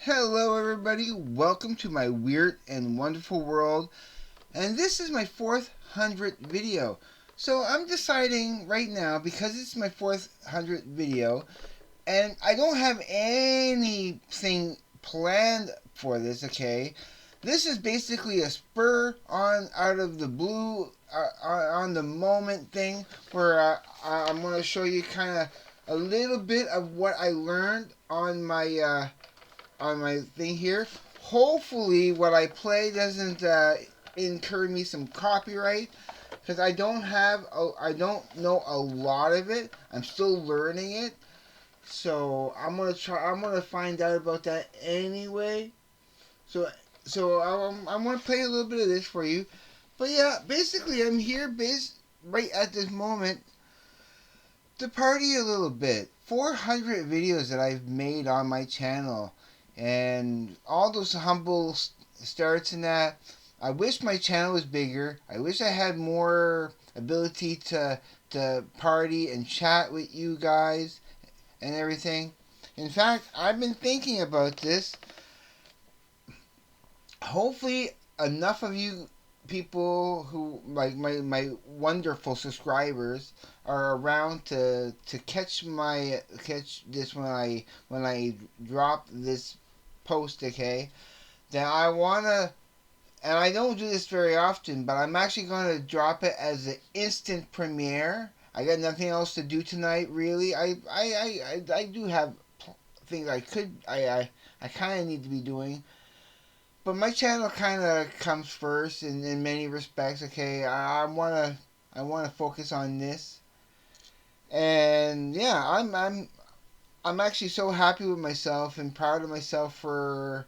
Hello everybody, welcome to my weird and wonderful world, and this is my 400th video. So I'm deciding right now, because it's my 400th video, and I don't have anything planned for this, okay? This is basically a spur on out of the blue, on the moment thing, where I'm going to show you kind of a little bit of what I learned on my thing here. Hopefully, what I play doesn't incur me some copyright, because I don't know a lot of it. I'm still learning it, so I'm gonna find out about that anyway. So I'm gonna play a little bit of this for you. But yeah, basically I'm here right at this moment to party a little bit. 400 videos that I've made on my channel, and all those humble starts and that. I wish my channel was bigger. I wish I had more ability to party and chat with you guys and everything. In fact, I've been thinking about this. Hopefully, enough of you people who like my wonderful subscribers are around to catch this when I drop this post, okay? That I wanna, and I don't do this very often, but I'm actually gonna drop it as an instant premiere. I got nothing else to do tonight, really. I do have things I kind of need to be doing, but my channel kind of comes first in many respects. Okay, I wanna focus on this, and yeah, I'm actually so happy with myself and proud of myself for.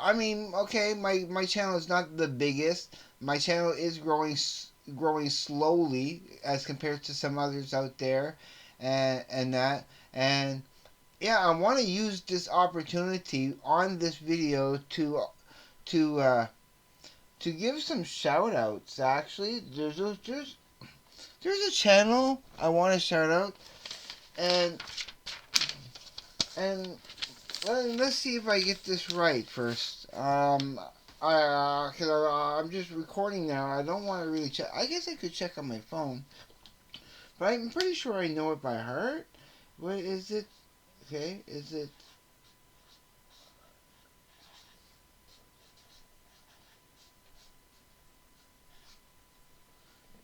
I mean, okay, my channel is not the biggest. My channel is growing slowly as compared to some others out there, and that and yeah, I want to use this opportunity on this video to uh, to give some shout outs. Actually, there's a channel I want to shout out, and and let's see if I get this right first. I'm just recording now. I don't want to really check. I guess I could check on my phone, but I'm pretty sure I know it by heart. What is it? Okay, is it?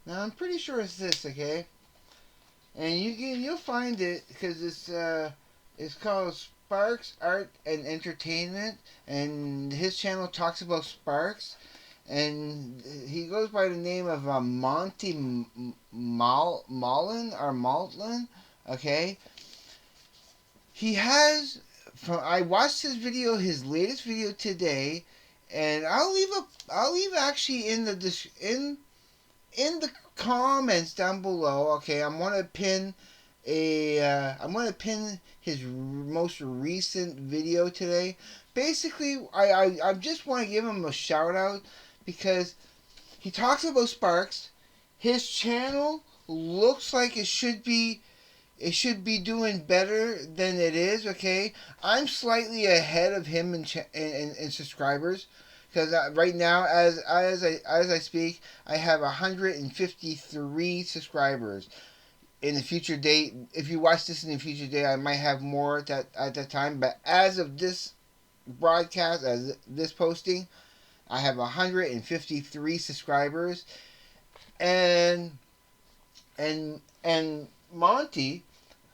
Now I'm pretty sure it's this. Okay, and you'll find it because it's called Sparks Art and Entertainment, and his channel talks about Sparks, and he goes by the name of Monty Malin or Maltlin. Okay, he has. I watched his video, his latest video today, and I'll leave actually in the comments down below. Okay, I'm gonna pin his most recent video today. Basically, I just want to give him a shout out because he talks about Sparks. His channel looks like it should be doing better than it is. Okay, I'm slightly ahead of him in subscribers, because right now, as I speak, I have 153 subscribers. In the future date, if you watch this in the future date, I might have more at that time. But as of this broadcast, as this posting, I have 153 subscribers, and and Monty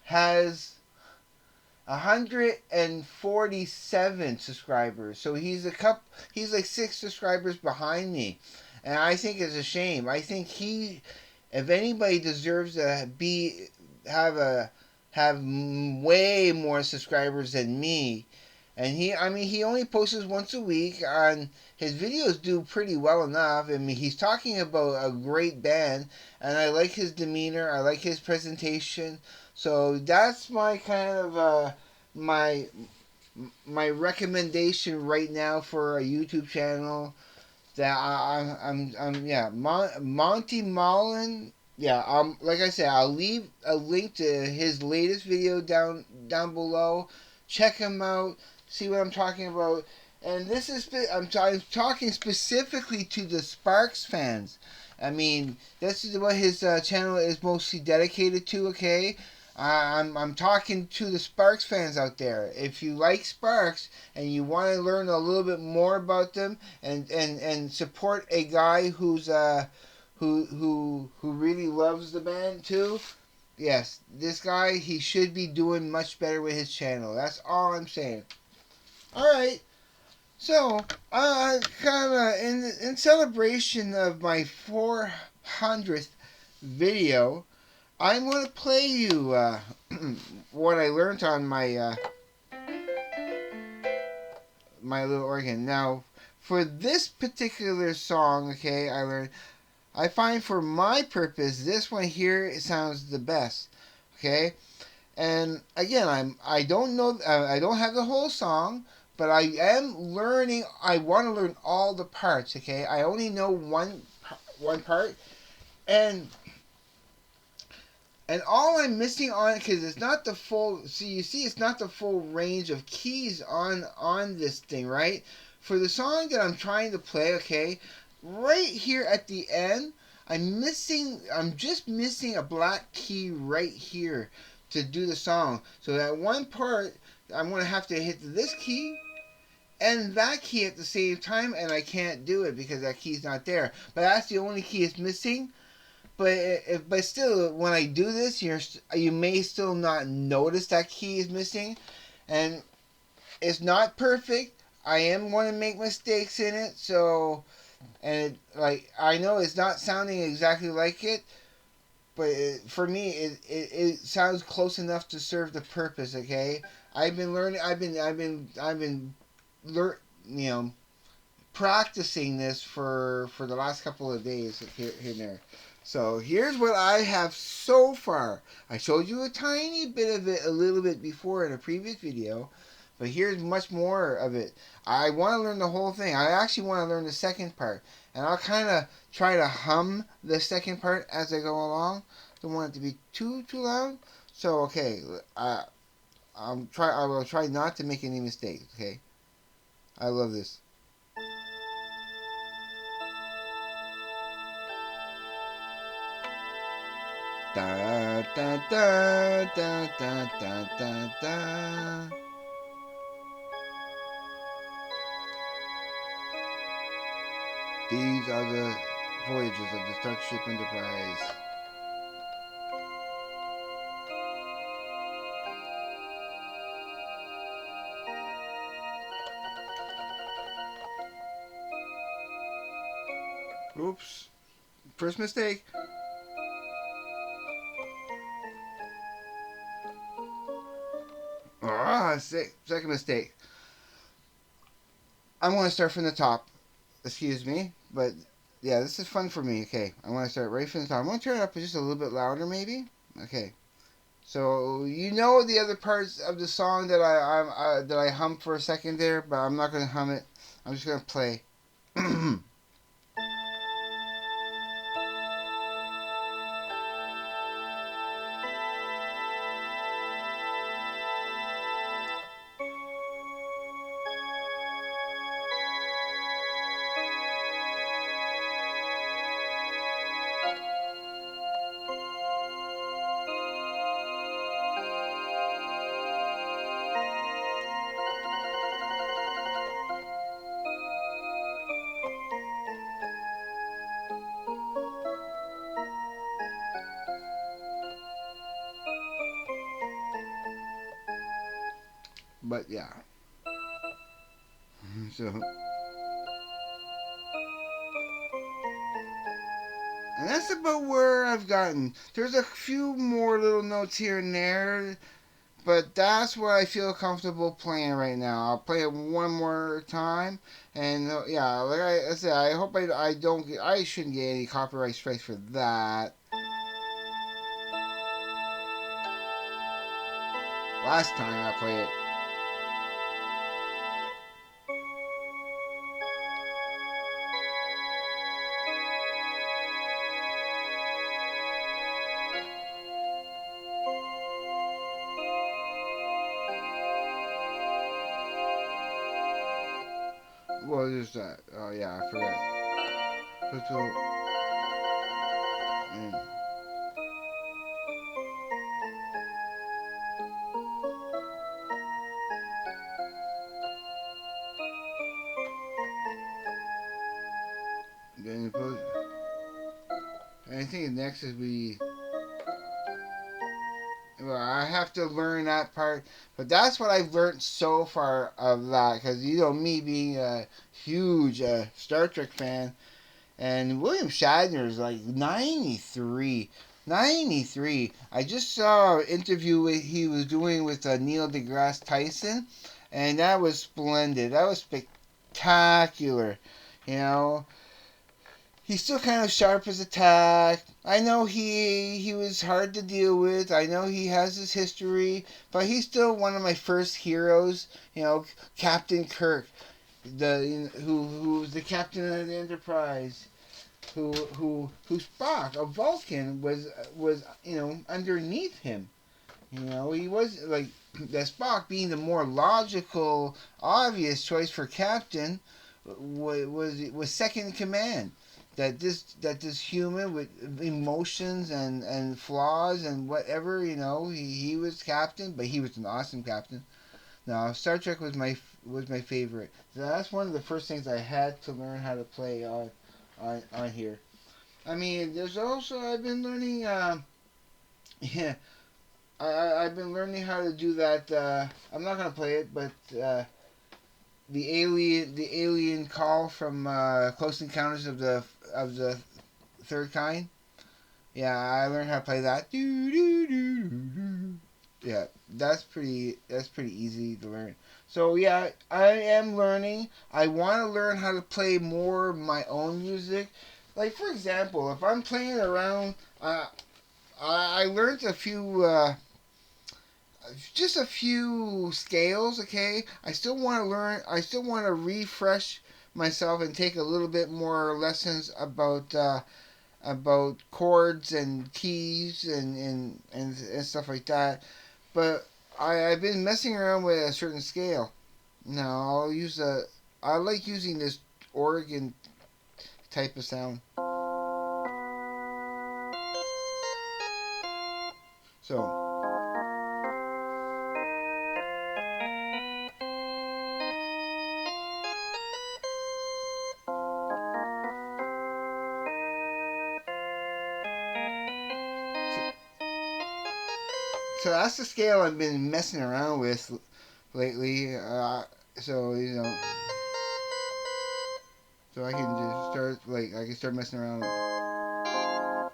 has 147 subscribers. So he's like 6 subscribers behind me. And I think it's a shame. I think if anybody deserves to have way more subscribers than me, and he only posts once a week. On his videos do pretty well enough. I mean, he's talking about a great band, and I like his demeanor. I like his presentation. So that's my kind of my my recommendation right now for a YouTube channel that I'm yeah, Monty Mullen. Yeah, like I said, I'll leave a link to his latest video down below. Check him out. see what I'm talking about. And this is I'm talking specifically to the Sparks fans. I mean, this is what his channel is mostly dedicated to. Okay, I'm talking to the Sparks fans out there. If you like Sparks and you want to learn a little bit more about them and support a guy who really loves the band too, yes, this guy, he should be doing much better with his channel. That's all I'm saying. All right. So, kind of in celebration of my 400th video, I'm going to play you what I learned on my little organ. Now, for this particular song, okay, I find for my purpose, this one here it sounds the best. Okay, and again, I don't know, I don't have the whole song, but I am learning. I want to learn all the parts. Okay, I only know one part, and all I'm missing on it, because it's not the full. See, you see, it's not the full range of keys on this thing, right? For the song that I'm trying to play, okay, right here at the end, I'm just missing a black key right here to do the song. So that one part, I'm gonna have to hit this key and that key at the same time, and I can't do it because that key's not there. But that's the only key it's missing. But still, when I do this, you may still not notice that key is missing, and it's not perfect. I am going to make mistakes in it, so like I know it's not sounding exactly like it, but for me, it sounds close enough to serve the purpose. Okay, I've been learning. I've been learn you know practicing this for the last couple of days here and there. So here's what I have so far. I showed you a tiny bit of it a little bit before in a previous video, but here's much more of it. I want to learn the whole thing. I actually want to learn the second part, and I'll kind of try to hum the second part as I go along. Don't want it to be too loud. So okay, I will try not to make any mistakes. Okay, I love this. Da da da da da da da da. These are the voyages of the Starship Enterprise. Oops. First mistake. Second mistake. I'm going to start from the top. Excuse me. But yeah, this is fun for me. Okay. I want to start right from the top. I'm going to turn it up just a little bit louder maybe. Okay. So you know the other parts of the song that I hummed for a second there, but I'm not going to hum it. I'm just going to play. But yeah. So, and that's about where I've gotten. There's a few more little notes here and there, but that's what I feel comfortable playing right now. I'll play it one more time, and yeah, like I said, I hope I don't get, I shouldn't get any copyright strikes for that. Last time I played it. Well, there's that. Oh yeah, I forgot. But mm, then I think next is we. Well, I have to learn that part, but that's what I've learned so far of that. Because me being a huge Star Trek fan, and William Shatner is like 93. 93. I just saw an interview he was doing with Neil deGrasse Tyson, and that was splendid. That was spectacular. You know, he's still kind of sharp as a tack. I know he was hard to deal with. I know he has his history, but he's still one of my first heroes. Captain Kirk, who was the captain of the Enterprise, who Spock, a Vulcan, was underneath him. He was like the Spock being the more logical, obvious choice for captain was second in command. That this human with emotions and flaws and whatever, he was captain, but he was an awesome captain. Now Star Trek was my favorite. So that's one of the first things I had to learn how to play on here. I mean, there's also I've been learning. Yeah, I've been learning how to do that. I'm not gonna play it, but the alien call from Close Encounters of the Third Kind. Yeah, I learned how to play that. Yeah, that's pretty easy to learn. So yeah, I am learning. I want to learn how to play more of my own music. Like for example, if I'm playing around, I learned just a few scales. Okay, I still want to learn. I still want to refresh myself and take a little bit more lessons about chords and keys and stuff like that. But I've been messing around with a certain scale. Now I like using this organ type of sound. So so that's the scale I've been messing around with lately. So so I can just start messing around. Uh,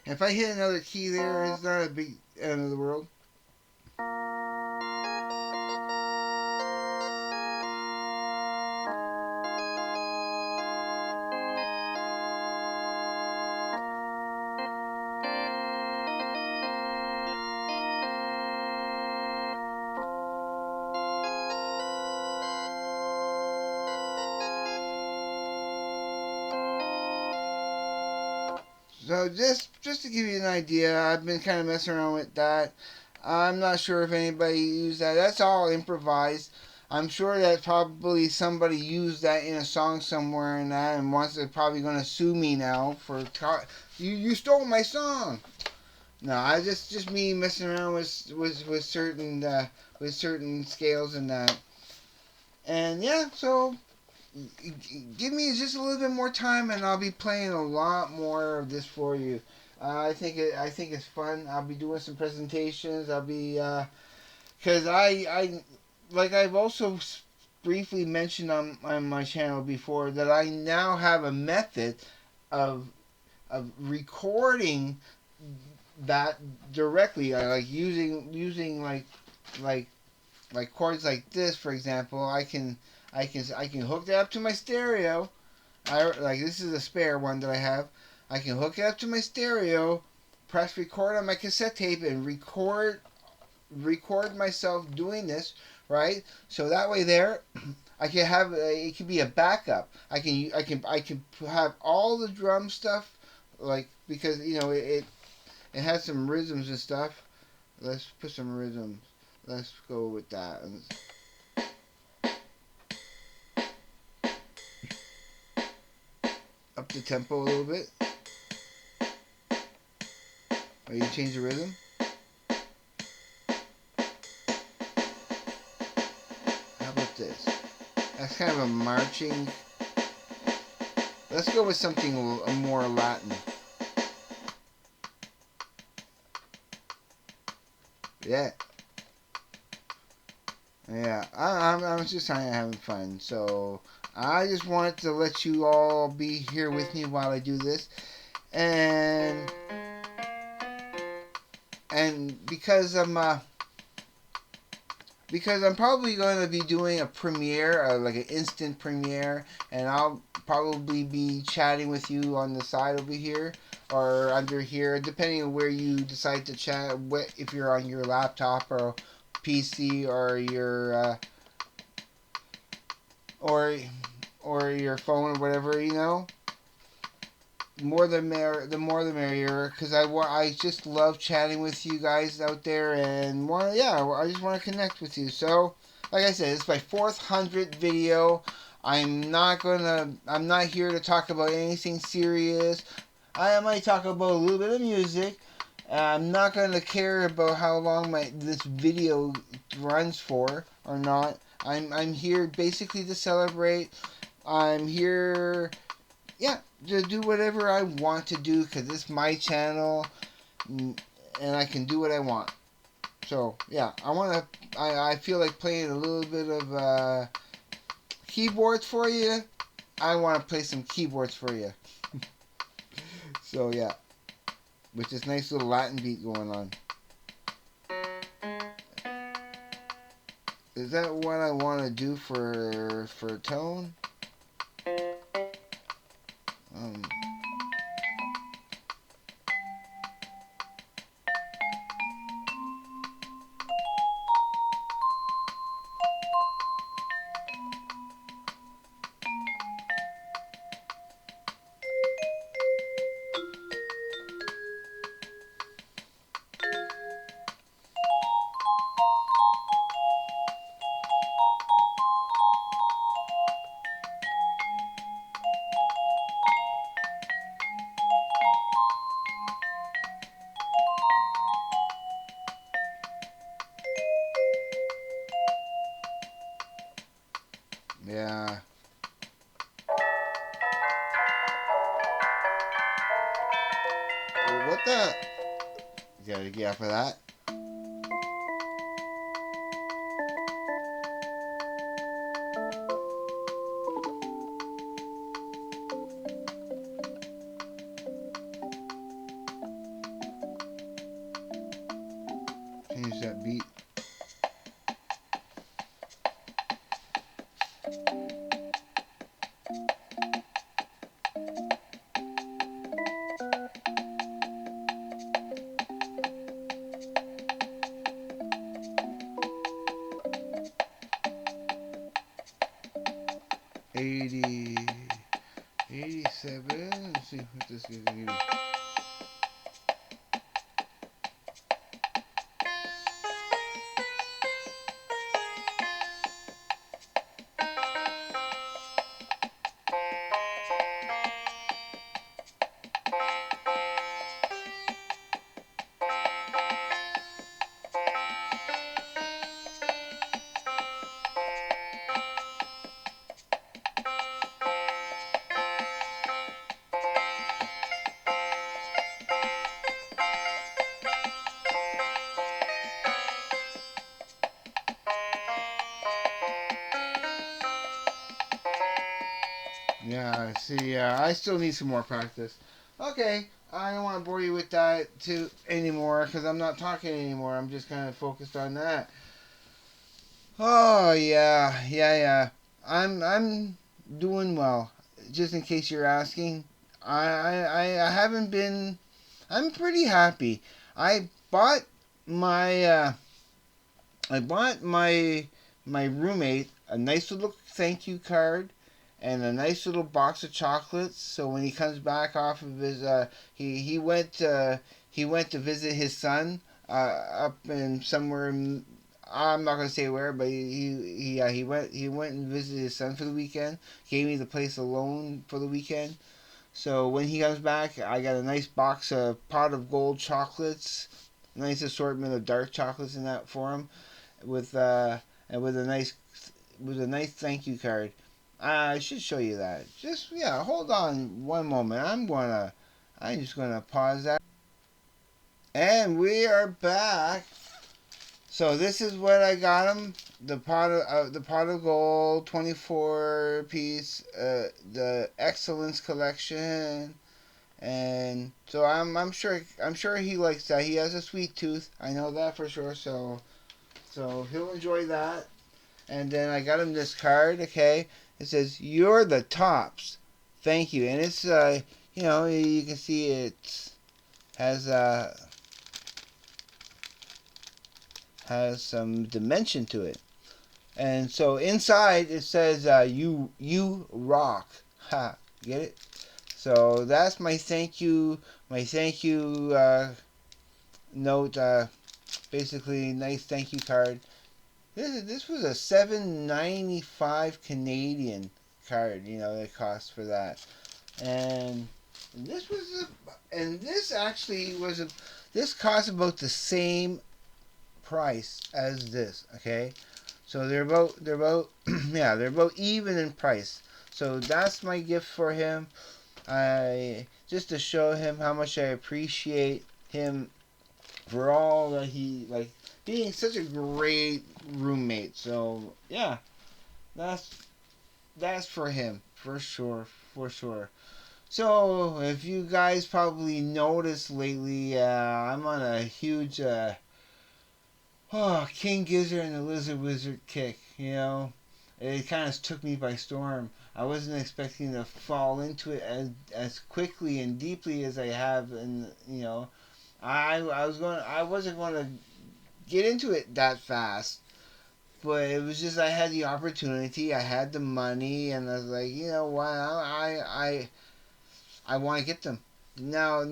if I hit another key there, it's not a big end of the world. So just to give you an idea, I've been kind of messing around with that. I'm not sure if anybody used that. That's all improvised. I'm sure that probably somebody used that in a song somewhere and that, and wants to probably going to sue me now for you stole my song. No, I just me messing around with certain scales and that. And yeah, so give me just a little bit more time, and I'll be playing a lot more of this for you. I think it's fun. I'll be doing some presentations. I'll be because I like I've also briefly mentioned on my channel before that I now have a method of recording that directly. I like using like like chords like this, for example. I can hook that up to my stereo. Like this is a spare one that I have. I can hook it up to my stereo, press record on my cassette tape, and record myself doing this. Right, so that way there, I can have it can be a backup. I can have all the drum stuff, like because It has some rhythms and stuff. Let's put some rhythms. Let's go with that. Up the tempo a little bit. Or you change the rhythm. How about this? That's kind of a marching. Let's go with something more Latin. Yeah. Yeah, I'm just having fun. So I just wanted to let you all be here with me while I do this, and because I'm probably going to be doing a premiere, like an instant premiere, and I'll probably be chatting with you on the side over here or under here, depending on where you decide to chat. If you're on your laptop or PC or your or your phone or whatever, more the more the merrier, because I just love chatting with you guys out there, and I just want to connect with you. So like I said, it's my 400th video. I'm not here to talk about anything serious. I might talk about a little bit of music. I'm not gonna care about how long this video runs for or not. I'm here basically to celebrate. I'm here, yeah, to do whatever I want to do, because it's my channel, and I can do what I want. So yeah, I feel like playing a little bit of keyboards for you. I want to play some keyboards for you. So yeah, with this nice little Latin beat going on. Is that what I want to do for tone? Um, yeah. What the? You gotta get up for that. Change that beat. $80, $87. Let's see what this is gonna give. Yeah, see, I still need some more practice. Okay, I don't want to bore you with that too anymore, because I'm not talking anymore. I'm just kind of focused on that. Oh yeah. I'm doing well. Just in case you're asking, I haven't been. I'm pretty happy. I bought my uh, I bought my roommate a nice little thank you card and a nice little box of chocolates. So when he comes back off of his he went he went to visit his son up in somewhere. I'm not gonna say where, but he went and visited his son for the weekend. Gave me the place alone for the weekend. So when he comes back, I got a nice box of Pot of Gold chocolates, nice assortment of dark chocolates in that for him, with and with a nice thank you card. I should show you that. Just yeah, hold on one moment. I'm just gonna pause that. And we are back. So this is what I got him: the pot of gold, 24 piece, the excellence collection, and so I'm sure he likes that. He has a sweet tooth. I know that for sure. So he'll enjoy that. And then I got him this card. Okay, it says "You're the tops." Thank you, and it's you can see it has has some dimension to it. And so inside it says you rock. Ha, get it? So that's my thank you note. Basically, nice thank you card. This was a 7.95 Canadian card. It cost for that, and this was and this actually was this cost about the same price as this. Okay, so they're about yeah, they're about even in price. So that's my gift for him. I just to show him how much I appreciate him for all that he like being such a great roommate. So yeah, that's that's for him for sure, for sure. So if you guys probably noticed lately, I'm on a huge King Gizzard and the Lizard Wizard kick. It kind of took me by storm. I wasn't expecting to fall into it as quickly and deeply as I have, and I wasn't going to get into it that fast. But it was just I had the opportunity, I had the money, and I was like, you know what, I want to get them. Now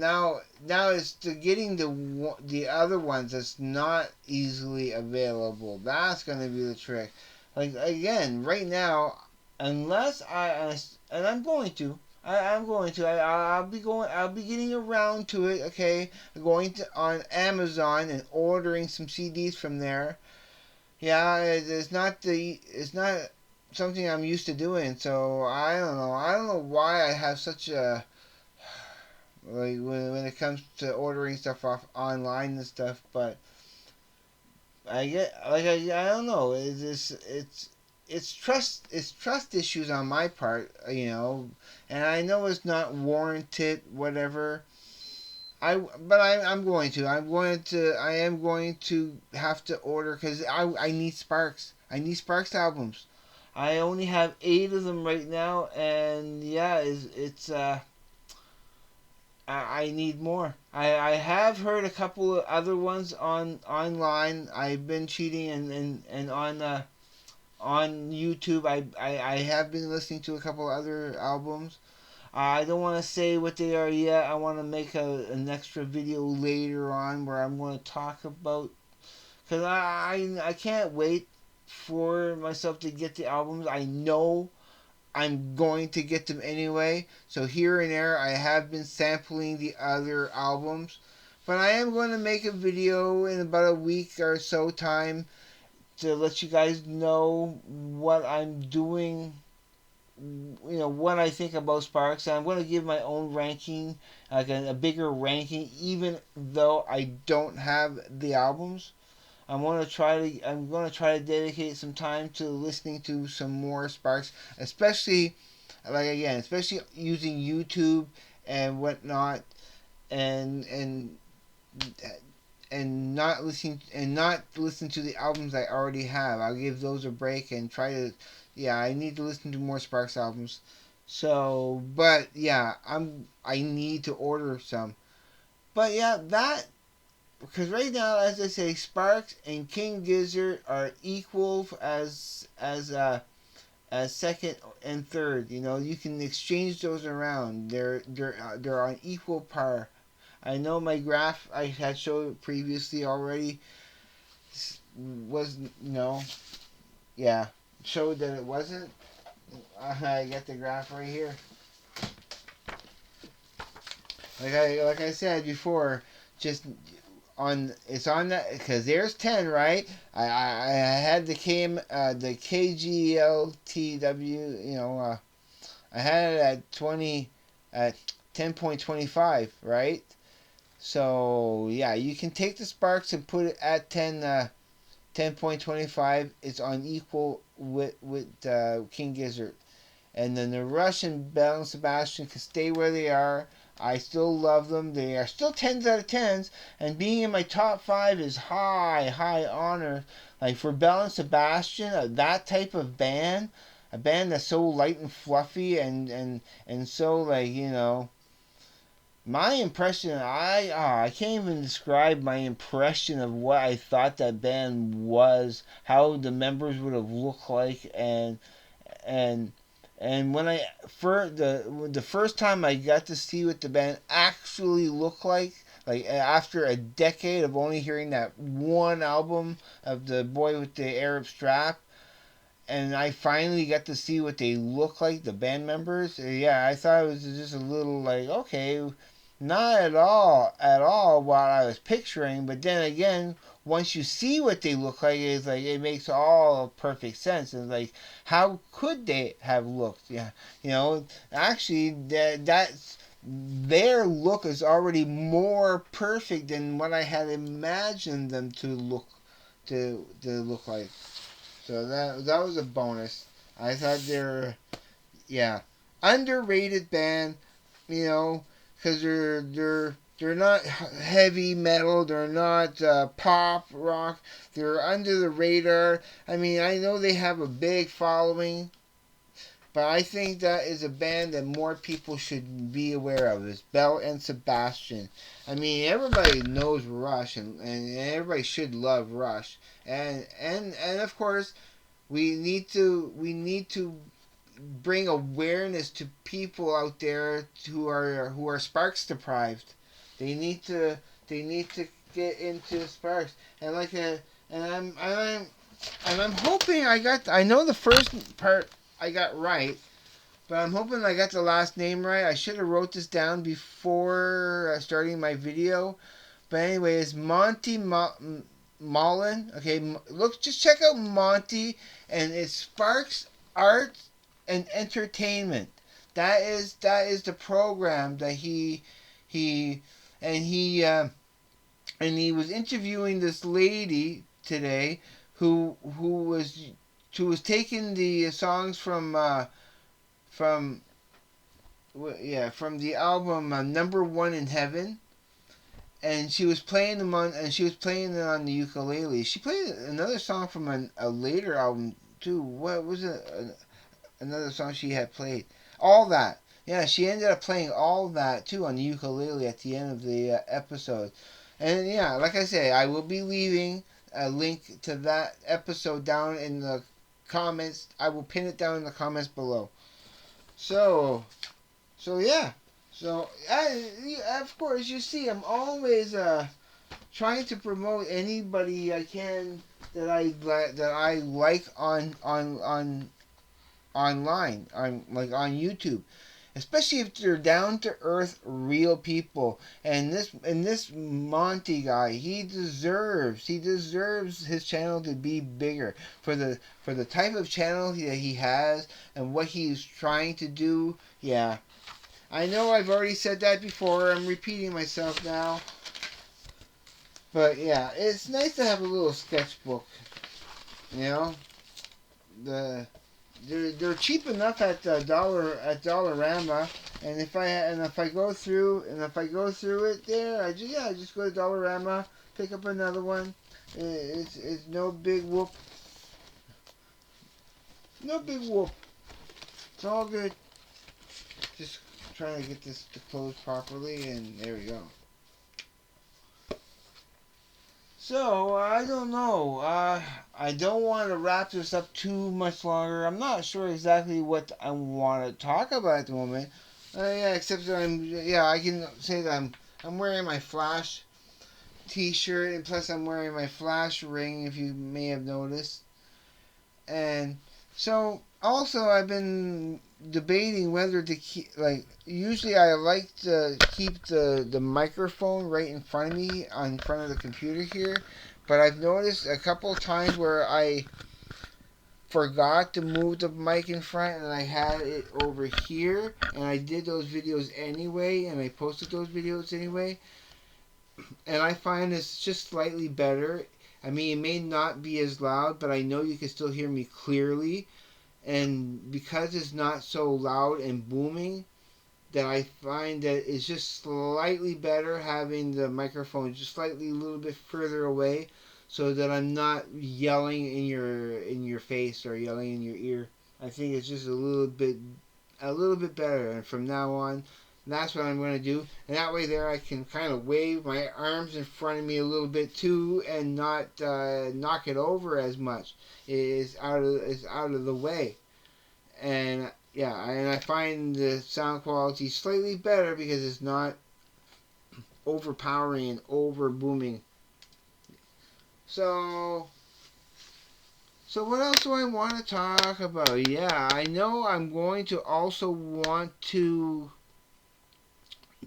it's to getting the other ones that's not easily available. That's gonna be the trick. Like again, right now, unless and I'm going to. I'm going to. I'll be going. I'll be getting around to it. Okay, going to on Amazon and ordering some CDs from there. Yeah, it's not something I'm used to doing. So I don't know. I don't know why I have such a like when it comes to ordering stuff off online and stuff. But I get like I don't know. It's trust issues on my part. And I know it's not warranted. Whatever. I am going to have to order because I need Sparks. I need Sparks albums. I only have 8 of them right now, and yeah, it's I need more. I have heard a couple of other ones online. I've been cheating and on YouTube. I have been listening to a couple of other albums. I don't want to say what they are yet. I want to make an extra video later on where I'm going to talk about because I can't wait for myself to get the albums. I know I'm going to get them anyway. So here and there, I have been sampling the other albums. But I am going to make a video in about a week or so time to let you guys know what I'm doing. What I think about Sparks. I'm going to give my own ranking, like a bigger ranking, even though I don't have the albums. I'm going to try to dedicate some time to listening to some more Sparks, especially especially using YouTube and whatnot, and not listen to the albums I already have. I'll give those a break and try to. Yeah, I need to listen to more Sparks albums. So, but yeah, I need to order some. But yeah, that because right now, as I say, Sparks and King Gizzard are equal as second and third. You can exchange those around. They're on equal par. I know my graph I had showed previously already was yeah, showed that it wasn't. I got the graph right here. Like I said before, just on it's on that because there's 10, right. I had the KGLTW, I had it at 20 at 10.25, right. So yeah, you can take the sparks and put it at 10.25. It's on equal with King Gizzard. And then the Rush and Belle and Sebastian can stay where they are. I still love them. They are still 10s out of 10s. And being in my top 5 is high honor. Like for Belle and Sebastian, that type of band, a band that's so light and fluffy and so my impression, I can't even describe my impression of what I thought that band was, how the members would have looked like, and when the first time I got to see what the band actually looked like after a decade of only hearing that one album of the boy with the Arab strap, and I finally got to see what they look like, the band members. Yeah, I thought it was just a little like, okay, not at all what I was picturing. But then again, once you see what they look like, it's like it makes all perfect sense. It's like, how could they have looked? Yeah, actually, that's their look is already more perfect than what I had imagined them to look like. So that was a bonus. I thought they're yeah underrated band, because they're not heavy metal. They're not pop rock. They're under the radar. I mean, I know they have a big following, but I think that is a band that more people should be aware of. Is Belle and Sebastian. I mean, everybody knows Rush, and everybody should love Rush, and of course we need to bring awareness to people out there who are Sparks deprived. They need to get into Sparks, and I'm hoping I know the first part I got right, but I'm hoping I got the last name right. I should have wrote this down before starting my video. But anyway, it's Monty Mullen. Okay, look, just check out Monty, and it's Sparks Arts and Entertainment. That is the program that he and he and he was interviewing this lady today who was taking the songs from from the album Number One in Heaven, and she was playing them on and she was playing it on the ukulele. She played another song from a later album too. What was it? Another song she had played. All that. Yeah, she ended up playing all that too on the ukulele at the end of the episode. And yeah, like I say, I will be leaving a link to that episode down in the comments. I will pin it down in the comments below. So, yeah. So of course, you see, I'm always trying to promote anybody I can that I like on online on YouTube, especially if they're down to earth real people. And this Monty guy, he deserves his channel to be bigger for the type of channel that he has and what he's trying to do. Yeah, I know I've already said that before. I'm repeating myself now. But yeah, it's nice to have a little sketchbook. You know, the they're cheap enough at Dollarama, and if I go through it there, I just go to Dollarama, pick up another one. It's no big whoop. No big whoop. It's all good. Just trying to get this to close properly, and there we go. So, I don't know. I don't want to wrap this up too much longer. I'm not sure exactly what I want to talk about at the moment. Yeah, except that I can say that I'm wearing my Flash t-shirt, and plus I'm wearing my Flash ring, if you may have noticed. And so also I've been debating whether to keep, like, usually I like to keep the microphone right in front of me, in front of the computer here, but I've noticed a couple of times where I forgot to move the mic in front and I had it over here, and I did those videos anyway, and I posted those videos anyway, and I find it's just slightly better. I mean, it may not be as loud, but I know you can still hear me clearly. And because it's not so loud and booming, that I find that it's just slightly better having the microphone just slightly a little bit further away, so that I'm not yelling in your face or yelling in your ear. I think it's just a little bit better. And from now on, that's what I'm going to do. And that way there I can kind of wave my arms in front of me a little bit too, and not knock it over as much. It's out of the way. And yeah, and I find the sound quality slightly better because it's not overpowering and over booming. So what else do I want to talk about? Yeah, I know I'm going to also want to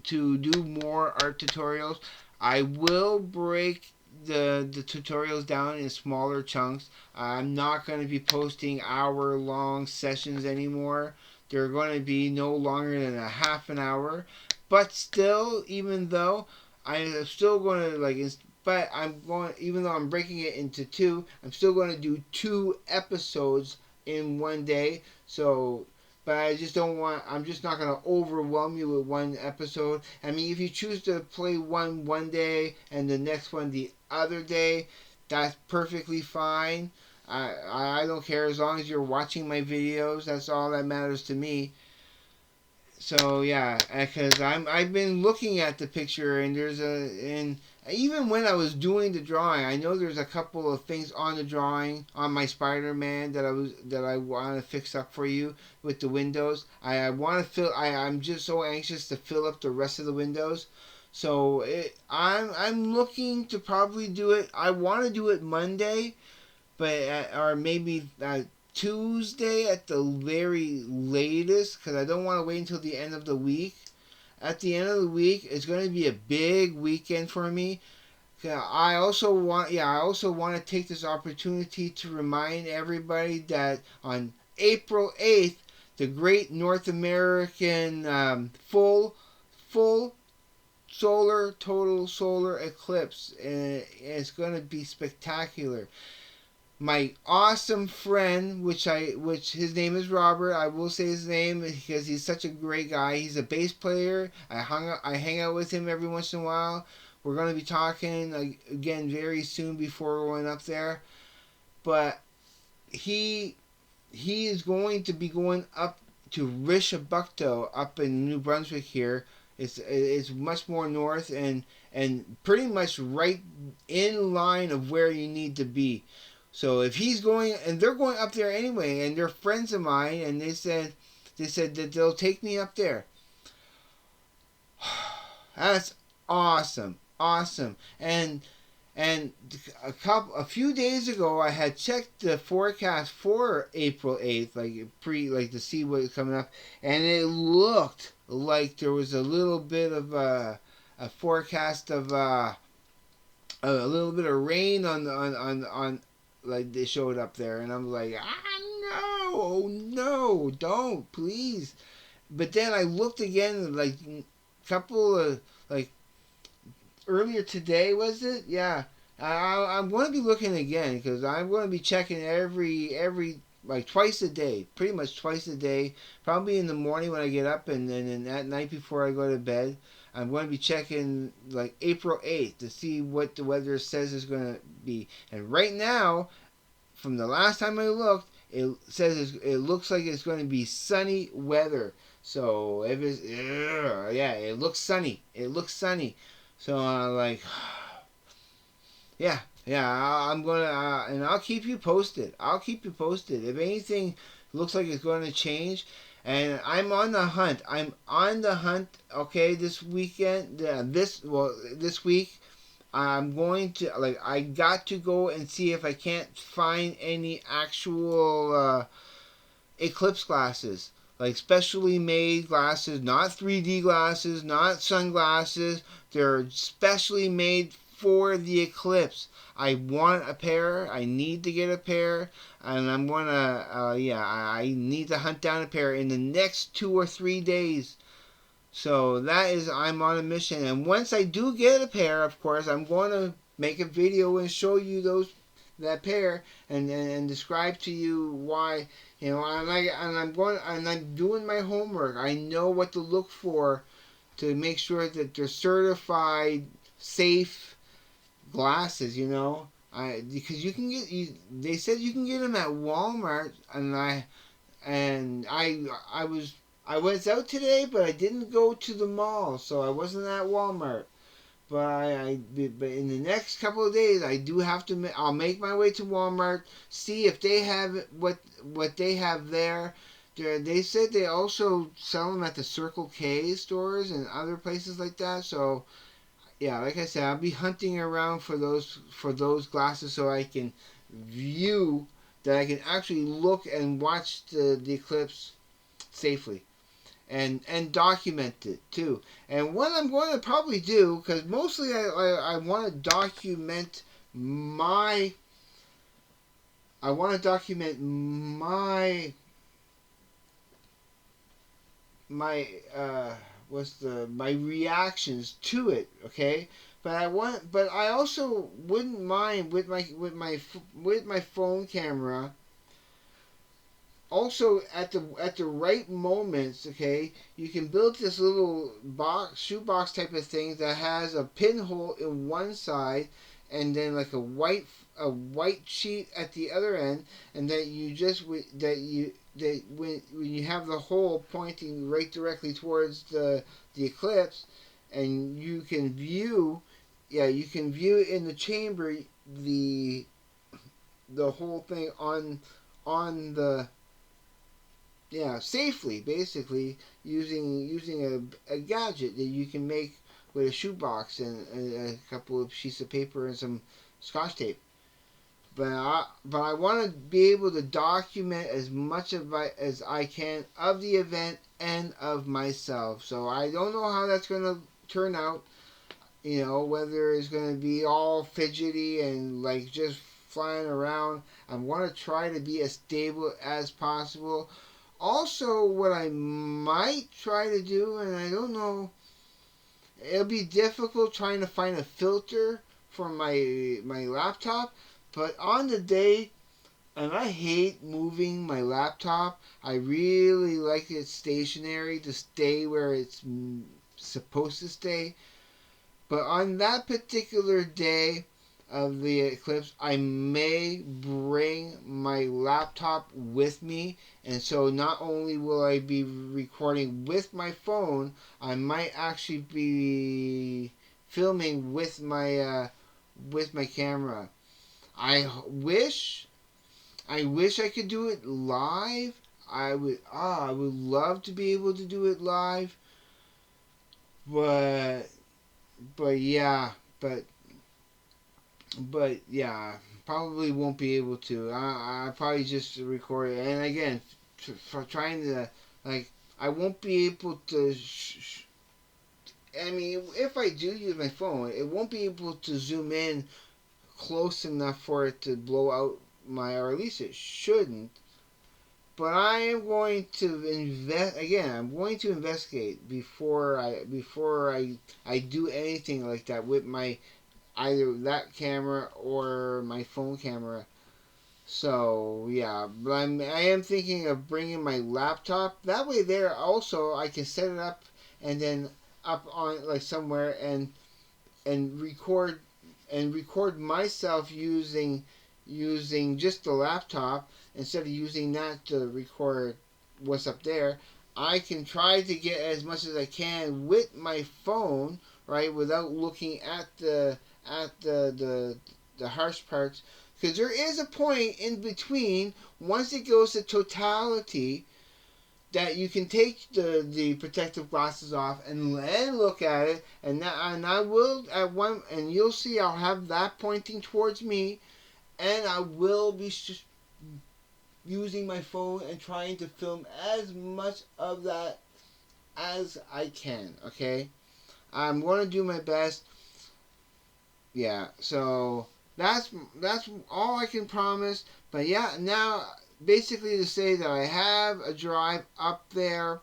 do more art tutorials. I will break the tutorials down in smaller chunks. I'm not going to be posting hour-long sessions anymore. They're going to be no longer than a half an hour. But still, even though I'm still going to but I'm going, even though I'm breaking it into two, I'm still going to do 2 episodes in one day. So but I just don't want, I'm just not going to overwhelm you with one episode. I mean, if you choose to play one day and the next one the other day, that's perfectly fine. I don't care, as long as you're watching my videos. That's all that matters to me. So yeah, because I've been looking at the picture, and even when I was doing the drawing, I know there's a couple of things on the drawing on my Spider-Man that I want to fix up for you with the windows. I want to fill. I'm just so anxious to fill up the rest of the windows. So I'm looking to probably do it. I want to do it Monday, but or maybe Tuesday at the very latest, because I don't want to wait until the end of the week. At the end of the week, it's going to be a big weekend for me. I also want to take this opportunity to remind everybody that on April 8th, the Great North American full total solar eclipse, and it's going to be spectacular. My awesome friend, which his name is Robert. I will say his name because he's such a great guy. He's a bass player. I hang out with him every once in a while. We're going to be talking again very soon before we're going up there. But he is going to be going up to Rishabukto up in New Brunswick here. It's much more north and pretty much right in line of where you need to be. So if he's going, and they're going up there anyway, and they're friends of mine, and they said that they'll take me up there. That's awesome. And a few days ago, I had checked the forecast for April 8th, like to see what's coming up, and it looked like there was a little bit of a forecast of a little bit of rain on like they showed up there, and I'm like, no, don't, please. But then I looked again, like couple of earlier today, was it? Yeah. I'm going to be looking again, because I'm going to be checking every twice a day, pretty much twice a day, probably in the morning when I get up, and then at night before I go to bed. I'm going to be checking April 8th to see what the weather says is going to be. And right now, from the last time I looked, it says it looks like it's going to be sunny weather. So if it's it looks sunny. So yeah, I'm gonna and I'll keep you posted. If anything looks like it's going to change, and I'm on the hunt. I'm on the hunt. Okay, this weekend, this week, I'm going to I got to go and see if I can't find any actual eclipse glasses, like specially made glasses, not 3D glasses, not sunglasses. They're specially made for the eclipse. I want a pair. I need to get a pair, and I'm gonna I need to hunt down a pair in the next 2 or 3 days. So that is, I'm on a mission, and once I do get a pair, of course, I'm going to make a video and show you that pair, and describe to you why, and I'm doing my homework. I know what to look for to make sure that they're certified safe glasses. Because they said you can get them at Walmart, I was out today, but I didn't go to the mall, so I wasn't at Walmart. But in the next couple of days, I do have to. I'll make my way to Walmart, see if they have what they have there. They said they also sell them at the Circle K stores and other places like that. So yeah, like I said, I'll be hunting around for those glasses so I can view that I can actually look and watch the eclipse safely, and document it too. And what I'm going to probably do, because mostly I want to document my I want to document my my reactions to it, okay? But I also wouldn't mind with my phone camera, also at the right moments, okay, you can build this little shoebox type of thing that has a pinhole in one side, and then like a white sheet at the other end, and that you just that when you have the hole pointing right directly towards the eclipse, and you can view in the chamber the whole thing on the safely, basically using a gadget that you can make with a shoebox and a couple of sheets of paper and some scotch tape. But I want to be able to document as much as I can of the event and of myself. So I don't know how that's going to turn out. Whether it's going to be all fidgety and like just flying around. I want to try to be as stable as possible. Also, what I might try to do, and I don't know, it'll be difficult trying to find a filter for my laptop, but on the day, and I hate moving my laptop, I really like it stationary to stay where it's supposed to stay. But on that particular day of the eclipse, I may bring my laptop with me, and so not only will I be recording with my phone, I might actually be filming with my camera. I wish I could do it live. I would love to be able to do it live, but yeah, but yeah, probably won't be able to. I probably just record it, and again, for trying to I won't be able to. I mean, if I do use my phone, it won't be able to zoom in close enough for it to blow out or at least it shouldn't. But I am going to invest again. I'm going to investigate before I do anything like that with my either that camera or my phone camera. So yeah, but I am thinking of bringing my laptop. That way, there also I can set it up and then up on like somewhere and record myself using just the laptop instead of using that to record what's up there. I can try to get as much as I can with my phone, right, without looking at the harsh parts, because there is a point in between once it goes to totality that you can take the protective glasses off and look at it, and I will at one, and you'll see I'll have that pointing towards me, and I will be using my phone and trying to film as much of that as I can. Okay, I'm going to do my best. Yeah, so that's all I can promise. But yeah, now basically to say that I have a drive up there.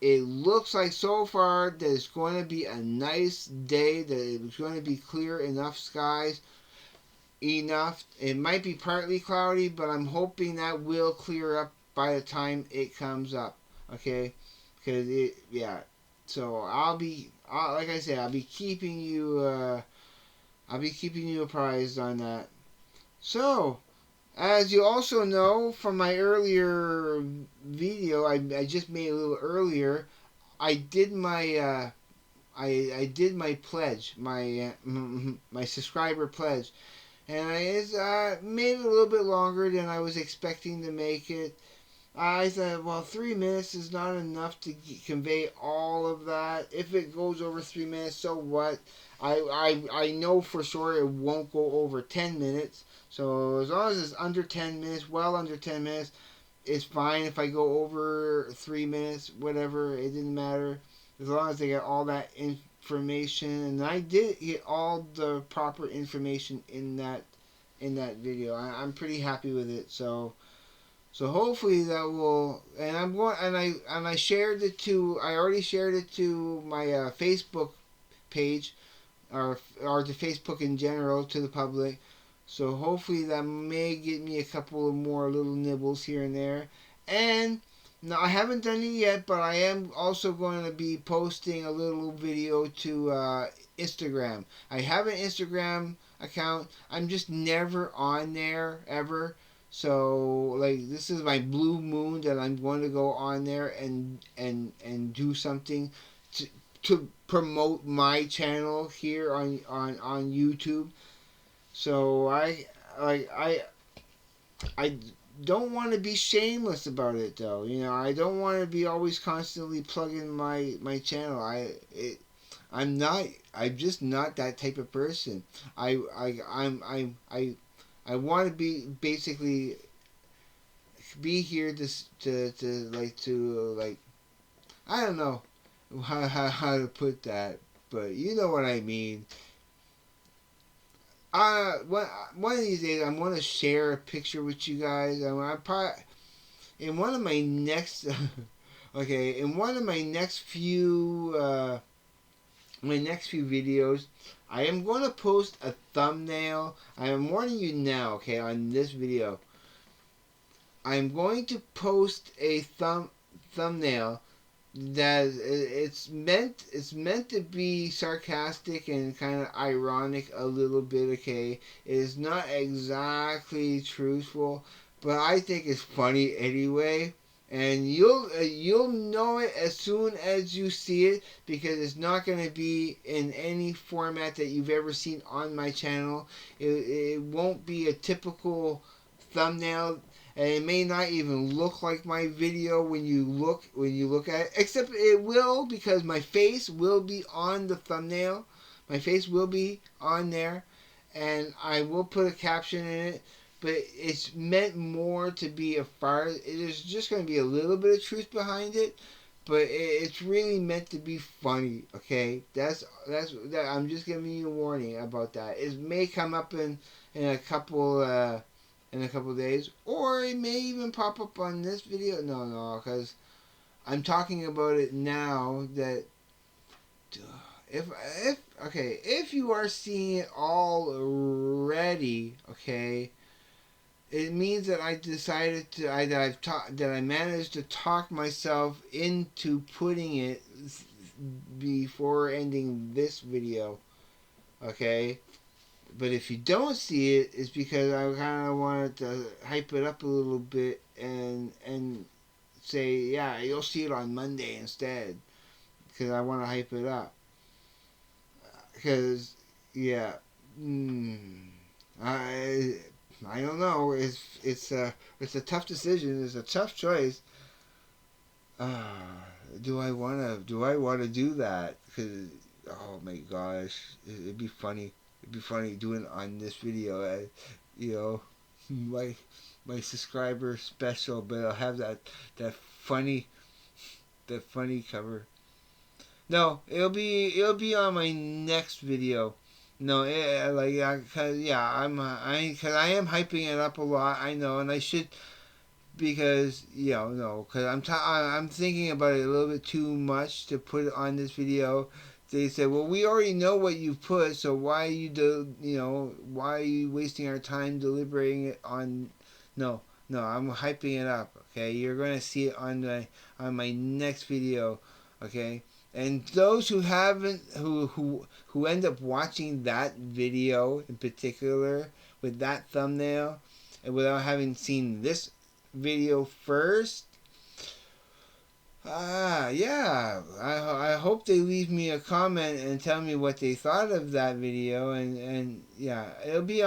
It looks like so far that it's going to be a nice day, that it's going to be clear enough skies, enough. It might be partly cloudy, but I'm hoping that will clear up by the time it comes up. Okay, because yeah. So like I said, I'll be keeping you. I'll be keeping you apprised on that. So, as you also know from my earlier video, I just made a little earlier. I did my I did my pledge, my subscriber pledge, and I made it a little bit longer than I was expecting to make it. I said, well, 3 minutes is not enough to convey all of that. If it goes over 3 minutes, so what? I know for sure it won't go over 10 minutes. So as long as it's under 10 minutes, well under 10 minutes, it's fine. If I go over 3 minutes, whatever, it didn't matter. As long as I get all that information, and I did get all the proper information in that video. I'm pretty happy with it. So hopefully that will, and I'm going, and I shared it to, I already shared it to my Facebook page, or to Facebook in general, to the public. So hopefully that may get me a couple of more little nibbles here and there. And now I haven't done it yet, but I am also going to be posting a little video to Instagram. I have an Instagram account. I'm just never on there ever. So like this is my blue moon that I'm going to go on there and do something to promote my channel here on YouTube. So I don't want to be shameless about it though. You know, I don't want to be always constantly plugging my channel. I'm not. I'm just not that type of person. I want to be basically be here to I don't know how to put that, but you know what I mean. One of these days I'm going to share a picture with you guys. I probably in one of my next okay, in one of my next few videos, I am going to post a thumbnail. I am warning you now, okay, on this video. I'm going to post a thumbnail that it's meant to be sarcastic and kind of ironic a little bit, okay? It is not exactly truthful, but I think it's funny anyway. And you'll know it as soon as you see it, because it's not going to be in any format that you've ever seen on my channel. It won't be a typical thumbnail, and it may not even look like my video when you look at it, except it will, because my face will be on the thumbnail. My face will be on there, and I will put a caption in it, but it's meant more to be a far. It is just going to be a little bit of truth behind it, but it's really meant to be funny. Okay, that's that. I'm just giving you a warning about that. It may come up in a couple days, or it may even pop up on this video. No, because I'm talking about it now. That if you are seeing it already, okay, it means that I decided to that I managed to talk myself into putting it before ending this video, okay. But if you don't see it, it's because I kind of wanted to hype it up a little bit and say, yeah, you'll see it on Monday instead, because I want to hype it up. Because yeah, I don't know. It's a tough decision. It's a tough choice. Do I wanna do that? Cause oh my gosh, it'd be funny. It'd be funny doing it on this video. You know, my my subscriber special, but I'll have that funny that funny cover. No, it'll be on my next video. No, like cause yeah, cause I am hyping it up a lot. I know, and I should because no, because I'm thinking about it a little bit too much to put it on this video. They said, well, we already know what you put, so why why are you wasting our time deliberating it on? No, no, I'm hyping it up. Okay, you're gonna see it on my next video. Okay, and those who haven't, who end up watching that video in particular with that thumbnail, and without having seen this video first. Yeah. I hope they leave me a comment and tell me what they thought of that video, and yeah, it'll be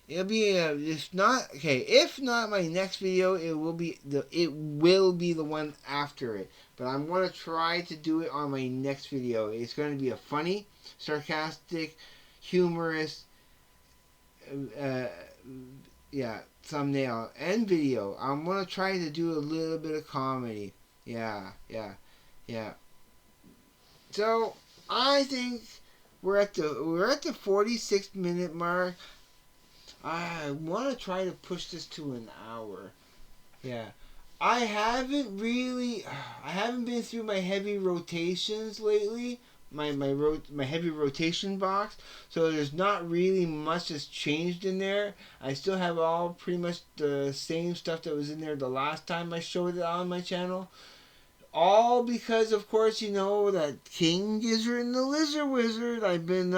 if not my next video, it will be the one after it. But I'm gonna try to do it on my next video. It's gonna be a funny, sarcastic, humorous, uh, yeah, thumbnail and video. I'm gonna try to do a little bit of comedy. Yeah, yeah, yeah. So I think we're at the 46-minute mark. I want to try to push this to an hour. Yeah. I haven't been through my heavy rotations lately. My heavy rotation box. So there's not really much that's changed in there. I still have all pretty much the same stuff that was in there the last time I showed it on my channel. All because, of course, that King Gizzard and the Lizard Wizard. I've been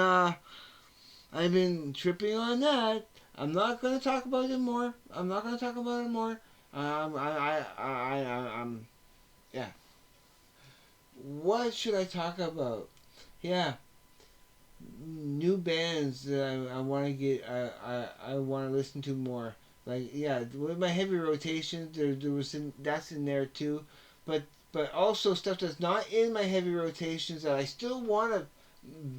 tripping on that. I'm not gonna talk about it more. I'm not gonna talk about it more. Yeah. What should I talk about? Yeah, new bands that I want to get. I want to listen to more. Like yeah, with my heavy rotations, that's in there too, but also stuff that's not in my heavy rotations that I still want to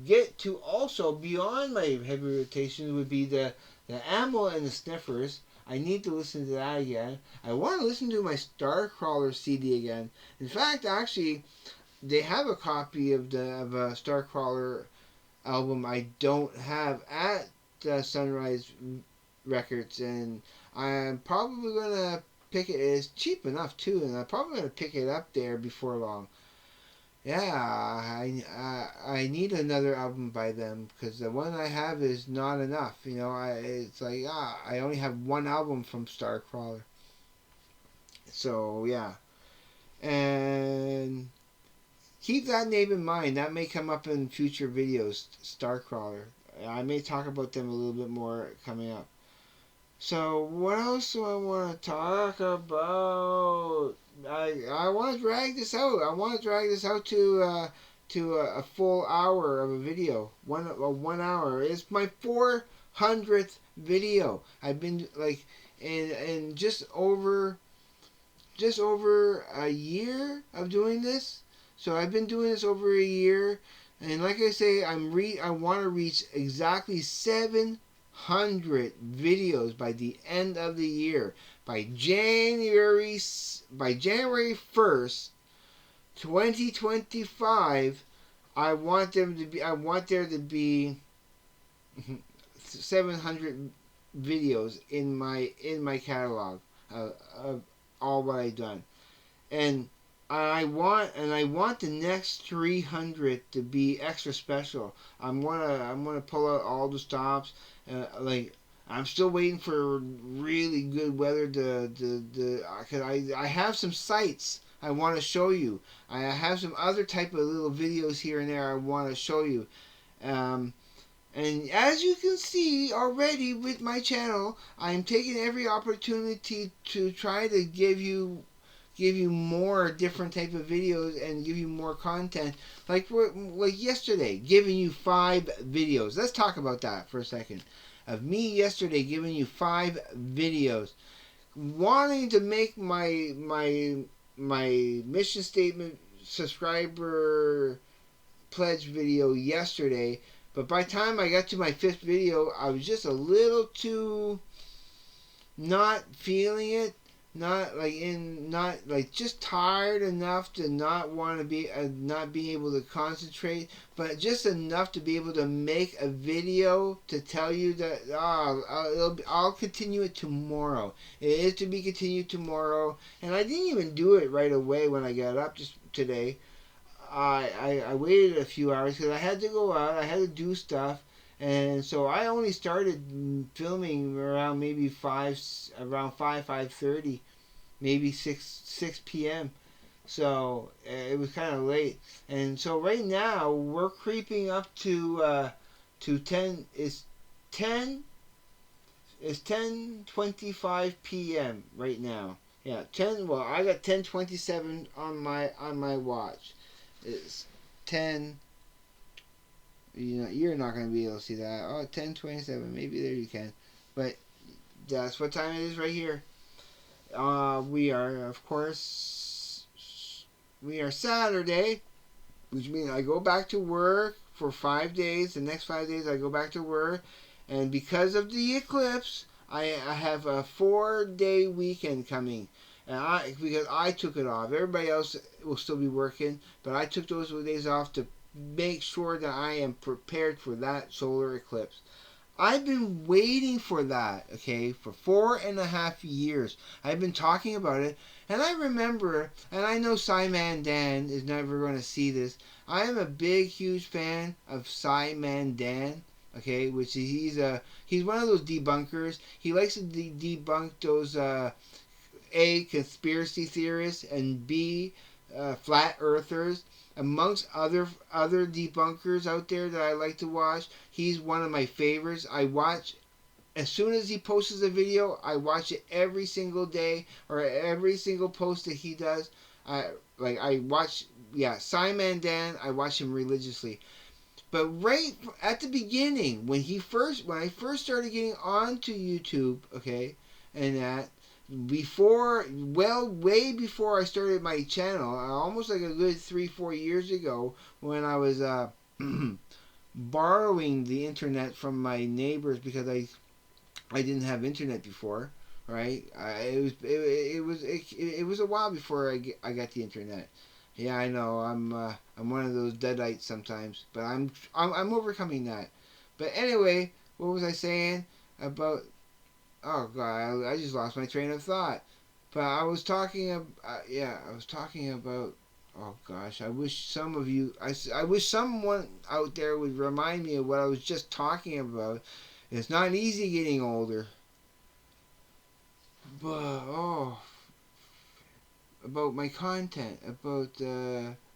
get to also beyond my heavy rotations would be the Ammo and the Sniffers. I need to listen to that again. I want to listen to my Starcrawler CD again. In fact, actually, they have a copy of a Starcrawler album I don't have at Sunrise Records, and I'm probably gonna pick it. It's cheap enough too, and I'm probably gonna pick it up there before long. Yeah, I need another album by them because the one I have is not enough. It's like I only have one album from Starcrawler. So yeah, and keep that name in mind. That may come up in future videos. Starcrawler. I may talk about them a little bit more coming up. So what else do I want to talk about? I want to drag this out. I want to drag this out to a full hour of a video. 1 hour. It's my 400th video. I've been like in just over a year of doing this. So I've been doing this over a year, and like I say, I want to reach exactly 700 videos by the end of the year. By January 1st, 2025, I want there to be 700 videos in my catalog of all what I've done. And I want the next 300 to be extra special. I'm gonna pull out all the stops. Like I'm still waiting for really good weather cause I have some sites I want to show you. I have some other type of little videos here and there I want to show you. And as you can see already with my channel, I'm taking every opportunity to try to give you more different type of videos and give you more content. Like yesterday, giving you 5 videos. Let's talk about that for a second. Of me yesterday giving you 5 videos, wanting to make my my mission statement subscriber pledge video yesterday, but by the time I got to my 5th video, I was just a little too not feeling it, not like just tired enough to not want to be not being able to concentrate, but just enough to be able to make a video to tell you that I'll continue it tomorrow. It is to be continued tomorrow, and I didn't even do it right away when I got up just today. I waited a few hours because I had to go out. I had to do stuff, and so I only started filming around maybe around 5:30, maybe 6 p.m. So it was kind of late, and so right now we're creeping up to 10. It's 10:25 p.m. right now. Yeah, 10. Well, I got 10:27 on my watch. It's 10. You're not going to be able to see that. Oh, 10:27. Maybe there you can. But that's what time it is right here. We are, of course, we are Saturday, which means I go back to work for 5 days. The next 5 days I go back to work. And because of the eclipse, I have a 4-day weekend coming. And because I took it off. Everybody else will still be working, but I took those days off to make sure that I am prepared for that solar eclipse. I've been waiting for that, okay, for 4.5 years. I've been talking about it, and I remember, and I know Simon Dan is never going to see this. I am a big, huge fan of Simon Dan, okay, which he's one of those debunkers. He likes to debunk those A, conspiracy theorists, and B, flat earthers. Amongst other debunkers out there that I like to watch, he's one of my favorites. I watch as soon as he posts a video, I watch it every single day or every single post that he does. I watch Simon Dan. I watch him religiously. But right at the beginning, when I first started getting onto YouTube, okay, and that way before I started my channel, almost like a good 3-4 years ago, when I was borrowing the internet from my neighbors because I didn't have internet before, right? It was a while before I got the internet. Yeah, I know. I'm one of those deadites sometimes, but I'm overcoming that. But anyway, what was I saying about? Oh God, I just lost my train of thought. But I was talking about. Oh gosh, I wish some of you. I wish someone out there would remind me of what I was just talking about. It's not easy getting older. But about my content, about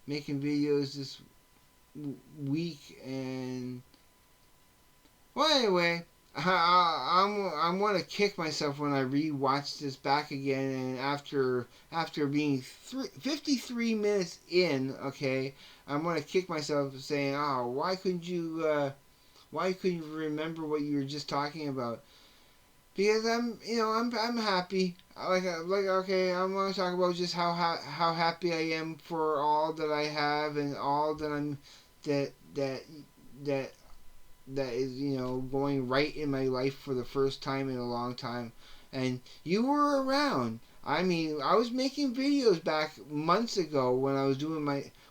making videos this week, and well, anyway, I'm gonna kick myself when I rewatch this back again, and after being 53 minutes in, okay, I'm gonna kick myself saying, oh, why couldn't you remember what you were just talking about? Because I'm happy. Okay, I'm gonna talk about just how happy I am for all that I have and all that I'm that that that that is going right in my life for the first time in a long time. And you were around. I mean, I was making videos back months ago when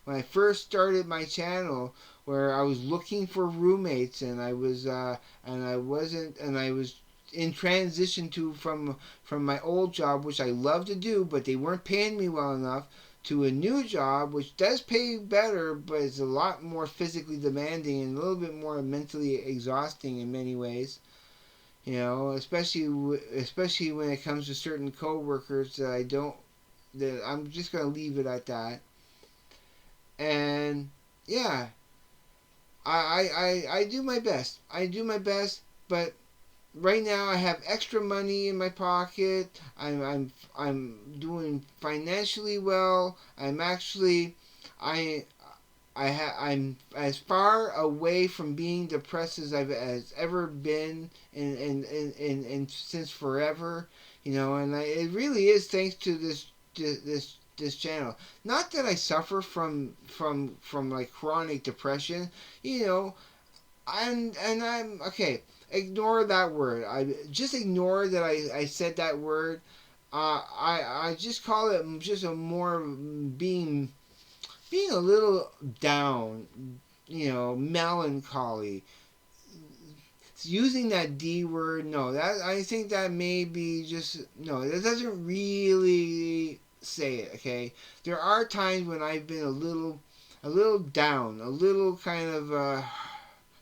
I first started my channel, where I was looking for roommates, and I was in transition from my old job, which I love to do, but they weren't paying me well enough, to a new job which does pay better, but it's a lot more physically demanding and a little bit more mentally exhausting in many ways. Especially when it comes to certain coworkers that I'm just gonna leave it at that. And yeah, I do my best. But right now I have extra money in my pocket. I'm doing financially well. I'm as far away from being depressed as I've ever been in since forever. And it really is thanks to this this channel. Not that I suffer from like chronic depression, you know. And I'm okay. Ignore that word. I just ignore that I said that word. I just call it just a more being a little down, you know, melancholy. Using that D word, no, that I think that may be just no. That doesn't really say it. Okay, there are times when I've been a little down, a little kind of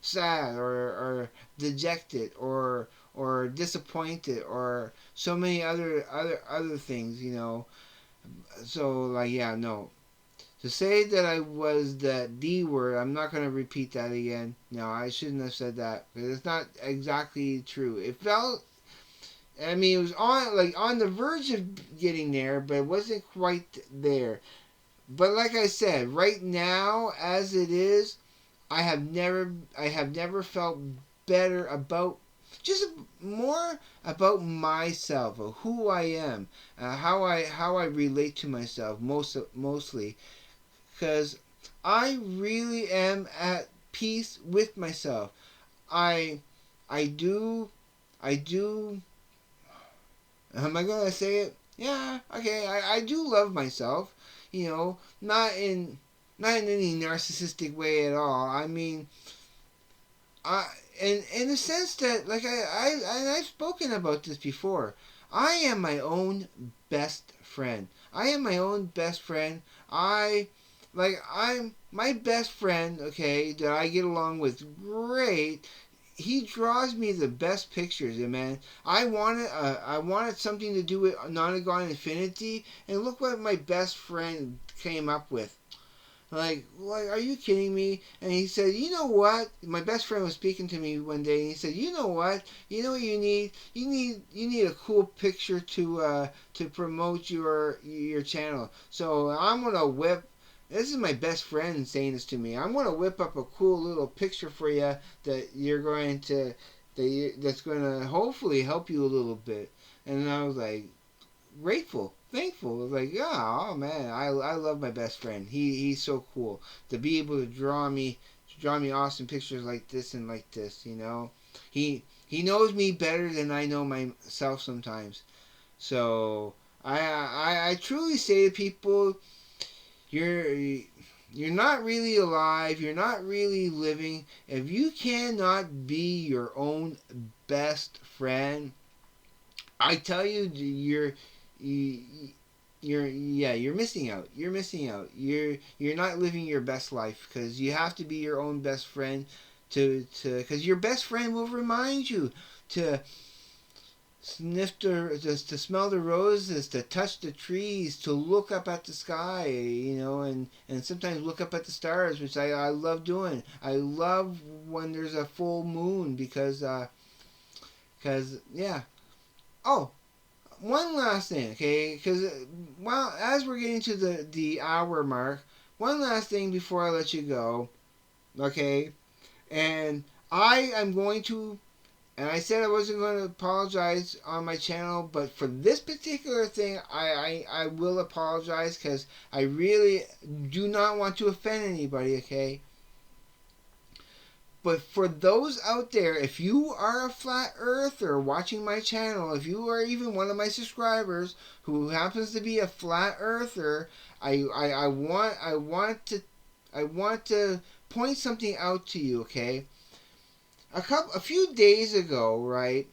sad or dejected or disappointed or so many other things. You know, so like yeah, no. To say that I was the D word, I'm not going to repeat that again. No, I shouldn't have said that because it's not exactly true. It felt, I mean, it was on the verge of getting there, but it wasn't quite there. But like I said, right now as it is, I have never felt better about just more about myself, of who I am, how I relate to myself mostly because I really am at peace with myself. I I do I do am I gonna say it? Yeah, okay, I do love myself, you know, not in any narcissistic way at all. I mean I in the sense that like I've spoken about this before. I am my own best friend. I am my own best friend. I'm my best friend, okay, that I get along with great. He draws me the best pictures, and man, I wanted something to do with Nonagon Infinity, and look what my best friend came up with. Like, are you kidding me? And he said, you know what? My best friend was speaking to me one day, and he said, you know what? You know what you need? You need a cool picture to promote your channel. So I'm gonna whip. This is my best friend saying this to me. I'm gonna whip up a cool little picture for you that you're going to that's going to hopefully help you a little bit. And I was like, grateful, thankful. I was like, yeah, oh man, I love my best friend. He's so cool to be able to draw me awesome pictures like this and like this. You know, he knows me better than I know myself sometimes. So I truly say to people, you're you're not really alive. You're not really living if you cannot be your own best friend. I tell you, you, you're missing out. You're missing out. You're not living your best life because you have to be your own best friend to because your best friend will remind you to sniff to smell the roses, to touch the trees, to look up at the sky, you know, and sometimes look up at the stars, which I love doing. I love when there's a full moon because yeah. Oh, one last thing, okay? Because well, as we're getting to the hour mark, one last thing before I let you go, okay? And I am going to, and I said I wasn't going to apologize on my channel, but for this particular thing, I will apologize because I really do not want to offend anybody, okay? But for those out there, if you are a flat earther watching my channel, if you are even one of my subscribers who happens to be a flat earther, I want to point something out to you, okay? A few days ago, right?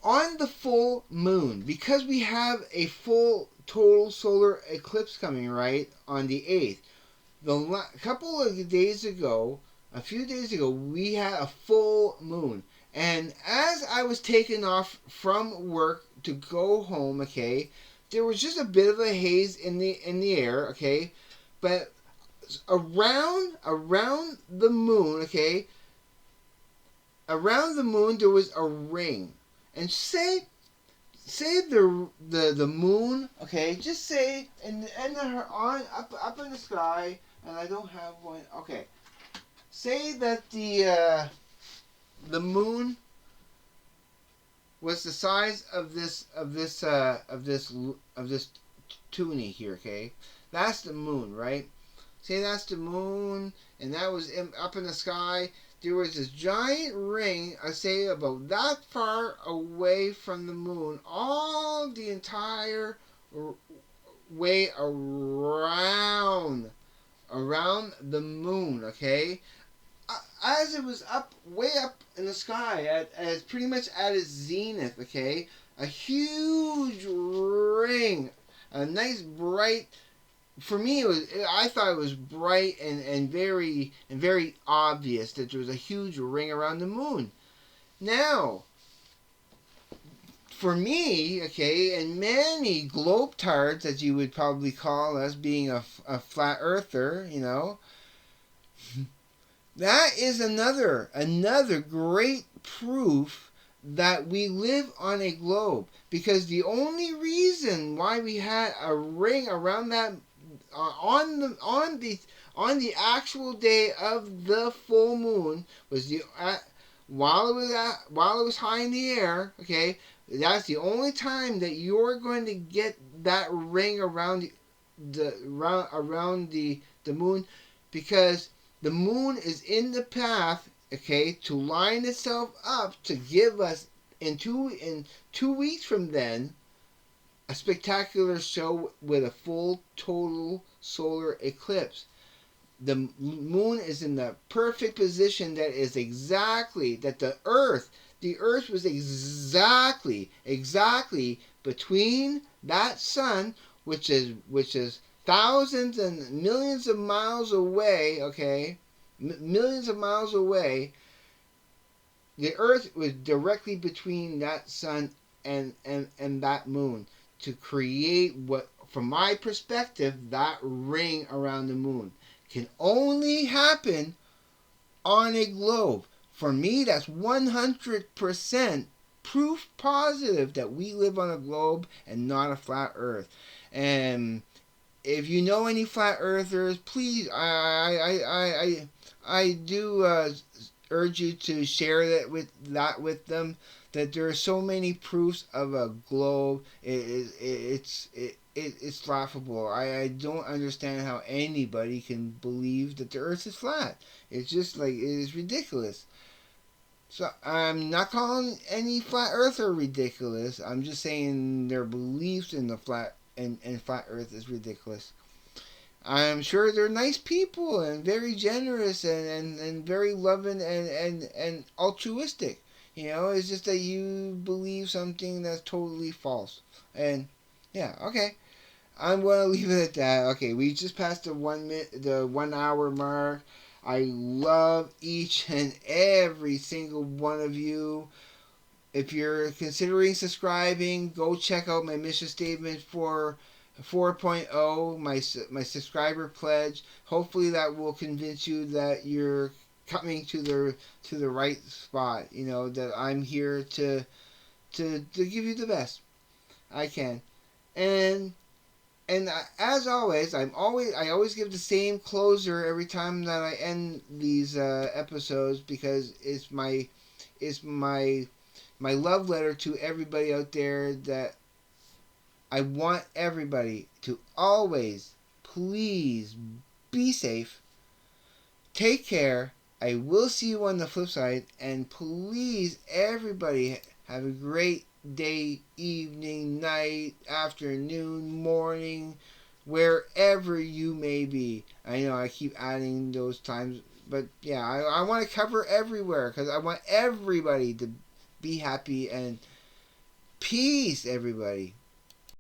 On the full moon, because we have a full total solar eclipse coming, right, on the 8th. Couple of days ago, a few days ago, we had a full moon. And as I was taking off from work to go home, okay, there was just a bit of a haze in the air, okay, but around the moon, okay, around the moon there was a ring. And say the moon, okay, just say and on up in the sky, and I don't have one. Okay, say that the moon was the size of this Neptune here, okay? That's the moon, right? Say that's the moon, and that was up in the sky. There was this giant ring, I say about that far away from the moon, all the entire way around the moon, okay? As it was up, way up in the sky, as pretty much at its zenith, okay? A huge ring, a nice bright. For me, I thought it was bright and very obvious that there was a huge ring around the moon. Now, for me, okay, and many globetards, as you would probably call us, being a flat earther, you know, that is another great proof that we live on a globe. Because the only reason why we had a ring around that on the actual day of the full moon was while it was high in the air. Okay, that's the only time that you're going to get that ring around the moon, because the moon is in the path, okay, to line itself up to give us in 2 weeks from then a spectacular show with a full total solar eclipse. The moon is in the perfect position that is exactly that the earth was exactly between that sun, which is thousands and millions of miles away, okay? Millions of miles away. The earth was directly between that sun and that moon to create what, from my perspective, that ring around the moon can only happen on a globe. For me, that's 100% proof positive that we live on a globe and not a flat earth. And if you know any flat earthers, please, I do urge you to share that with them. That there are so many proofs of a globe. It's laughable. I don't understand how anybody can believe that the Earth is flat. It's just like, it is ridiculous. So I'm not calling any flat earther ridiculous. I'm just saying their beliefs in the flat Earth is ridiculous. I'm sure they're nice people and very generous and very loving and altruistic. You know, it's just that you believe something that's totally false. And yeah, okay. I'm gonna leave it at that. Okay, we just passed the 1 hour mark. I love each and every single one of you. If you're considering subscribing, go check out my mission statement for 4.0, my subscriber pledge. Hopefully that will convince you that you're coming to the right spot. You know, that I'm here to give you the best I can. And as always, I always give the same closer every time that I end these episodes, because it's my love letter to everybody out there, that I want everybody to always, please, be safe, take care. I will see you on the flip side, and please, everybody, have a great day, evening, night, afternoon, morning, wherever you may be. I know I keep adding those times, but yeah, I want to cover everywhere, because I want everybody to be happy, and peace, everybody.